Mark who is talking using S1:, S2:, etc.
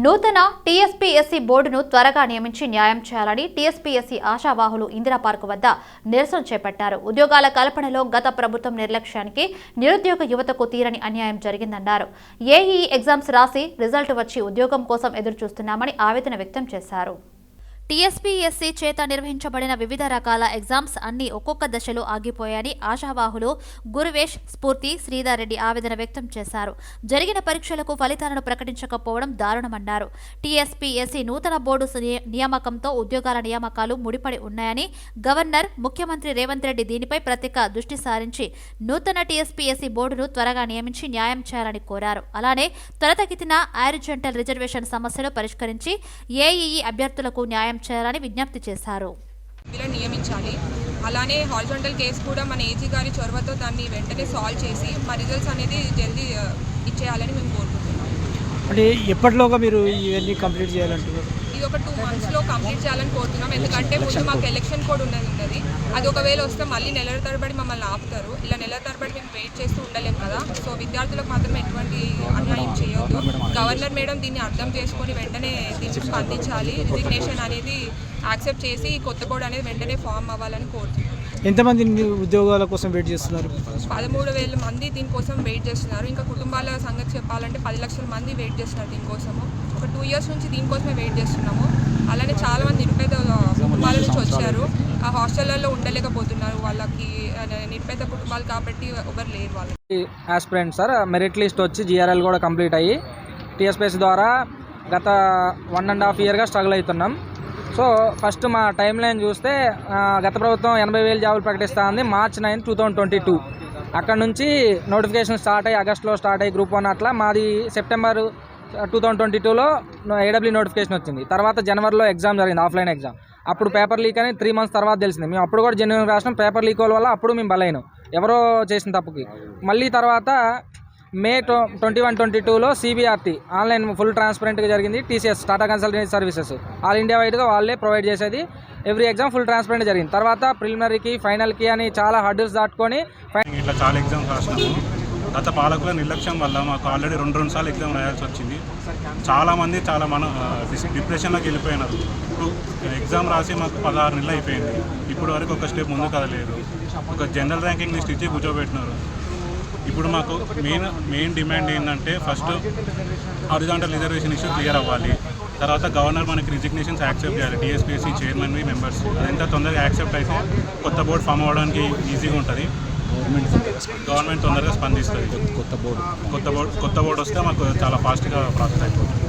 S1: నూతన టీఎస్పీఎస్సీ బోర్డును త్వరగా నియమించి న్యాయం చేయాలని టీఎస్పీఎస్సీ ఆశావాహులు ఇందిరా పార్క్ వద్ద నిరసన చేపట్టారు. ఉద్యోగాల కల్పనలో గత ప్రభుత్వం నిర్లక్ష్యానికి నిరుద్యోగ యువతకు తీరని అన్యాయం జరిగిందన్నారు. ఏఈఈ ఎగ్జామ్స్ రాసి రిజల్ట్ వచ్చి ఉద్యోగం కోసం ఎదురుచూస్తున్నామని ఆవేదన వ్యక్తం చేశారు. టీఎస్పీఎస్సీ చేత నిర్వహించబడిన వివిధ రకాల ఎగ్జామ్స్ అన్ని ఒక్కొక్క దశలో ఆగిపోయాయని ఆశావాహులు గురువేష్, స్ఫూర్తి, శ్రీధర్ రెడ్డి ఆవేదన వ్యక్తం చేశారు. జరిగిన పరీక్షలకు ఫలితాలను ప్రకటించకపోవడం దారుణమన్నారు. టీఎస్పీఎస్సీ నూతన బోర్డు నియామకంతో ఉద్యోగాల నియామకాలు ముడిపడి ఉన్నాయని గవర్నర్, ముఖ్యమంత్రి రేవంత్ రెడ్డి దీనిపై ప్రత్యేక దృష్టి సారించి నూతన టీఎస్పీఎస్సీ బోర్డును త్వరగా నియమించి న్యాయం చేయాలని కోరారు. అలానే త్వరితగతిన ఆరిజెంటల్ రిజర్వేషన్ సమస్యను పరిష్కరించి ఏఈఈ అభ్యర్థులకు న్యాయం చేయాలని విజ్ఞప్తి చేశారు.
S2: నియమించాలి. అలానే హారిజాంటల్ కేసు కూడా మన ఏజీ గారి చొరవతో దాన్ని వెంటనే సాల్వ్ చేసి మా రిజల్ట్స్ అనేది జల్దీ ఇచ్చేయాలని మేము కోరుకుంటున్నాం.
S3: అంటే ఎప్పటిలోగా మీరు ఇవన్నీ కంప్లీట్ చేయాలంటున్నారు?
S2: ఇది ఒక 2 monthsలో కంప్లీట్ చేయాలని కోరుతున్నాం. ఎందుకంటే ముందు మాకు ఎలక్షన్ కోడ్ ఉన్నది. అది ఒకవేళ వస్తే మళ్ళీ నెలల తరబడి మమ్మల్ని ఆపుతారు. ఇలా నెలల తరబడి మేము వెయిట్ చేస్తూ ఉండలేము కదా. సో విద్యార్థులకు మాత్రం ఎటువంటి అన్యాయం చేయొద్దు. గవర్నర్ మేడం దీన్ని అర్థం చేసుకొని వెంటనే దీన్ని స్పందించాలి. రిజిగ్నేషన్ అనేది యాక్సెప్ట్ చేసి కొత్త బోర్డు అనేది వెంటనే ఫామ్ అవ్వాలని కోరుతున్నాం.
S3: ఎంతమంది ఉద్యోగాల కోసం వెయిట్ చేస్తున్నారు?
S2: 13,000 మంది దీనికోసం వెయిట్ చేస్తున్నారు. ఇంకా కుటుంబాల సంగతి చెప్పాలంటే 10 లక్షల మంది వెయిట్ చేస్తున్నారు దీనికోసము. ఒక 2 years నుంచి దీనికోసమే వెయిట్ చేస్తున్నాము. అలానే చాలామంది నిరుపేద కుటుంబాల నుంచి వచ్చారు. ఆ హాస్టళ్లలో ఉండలేకపోతున్నారు. వాళ్ళకి నిరుపేద కుటుంబాలు కాబట్టి ఎవరు లేరు. వాళ్ళకి
S4: ఆస్పిరెంట్ సార్ మెరిట్ లిస్ట్ వచ్చి GRL కూడా కంప్లీట్ అయ్యి టీఎస్పీఎస్సీ ద్వారా గత 1.5 yearగా స్ట్రగుల్ అవుతున్నాం. సో ఫస్ట్ మా టైం లైన్ చూస్తే గత ప్రభుత్వం 80,000 జాబులు ప్రకటిస్తూ ఉంది March 9, 2022. అక్కడ నుంచి నోటిఫికేషన్ స్టార్ట్ అయ్యి ఆగస్టులో స్టార్ట్ అయ్యి గ్రూప్ 1 అట్లా మాది September 2022లో AW నోటిఫికేషన్ వచ్చింది. తర్వాత జనవరిలో ఎగ్జామ్ జరిగింది, ఆఫ్లైన్ ఎగ్జామ్. అప్పుడు పేపర్ లీక్ అని 3 months తర్వాత తెలిసింది. మేము అప్పుడు కూడా జెన్యున్ రాసినాం. పేపర్ లీక్ వల్ల అప్పుడు మేము బలైనాం ఎవరో చేసిన తప్పుకి. మళ్ళీ తర్వాత May 21, 2022లో CBRT ఆన్లైన్ ఫుల్ ట్రాన్స్పరెంట్గా జరిగింది. TCS Tata consultancy services all India వైడ్గా వాళ్ళే ప్రొవైడ్ చేసేది. ఎవ్రీ ఎగ్జామ్ ఫుల్ ట్రాన్స్పరెంట్ జరిగింది. తర్వాత ప్రిలిమినరీకి, ఫైనల్కి అని చాలా హర్డిల్స్ దాటుకొని
S5: ఇట్లా చాలా ఎగ్జామ్స్ రాసినాము. గత పాలకుల నిర్లక్ష్యం వల్ల మాకు ఆల్రెడీ 2 సార్లు ఎగ్జామ్ రాయాల్సి వచ్చింది. చాలామంది డిప్రెషన్లోకి వెళ్ళిపోయినారు. ఇప్పుడు ఎగ్జామ్ రాసి మాకు 16 నెలలు అయిపోయింది. ఇప్పుడు వరకు ఒక స్టెప్ ముందు కదలేదు. ఒక జనరల్ ర్యాంకింగ్ లిస్ట్ ఇచ్చి కూర్చోబెట్టినారు. ఇప్పుడు మాకు మెయిన్ డిమాండ్ ఏంటంటే first horizontal reservation issue clear అవ్వాలి. తర్వాత గవర్నర్ మనకి రిజిగ్నేషన్స్ యాక్సెప్ట్ చేయాలి. టీఎస్పీఎస్సీ చైర్మన్, మెంబర్స్ అదంతా తొందరగా యాక్సెప్ట్ అయితే కొత్త బోర్డు ఫామ్ అవ్వడానికి ఈజీగా ఉంటుంది. గవర్నమెంట్ తొందరగా స్పందిస్తుంది. కొత్త బోర్డు వస్తే మాకు చాలా ఫాస్ట్గా ప్రాసెస్ అయిపోతుంది.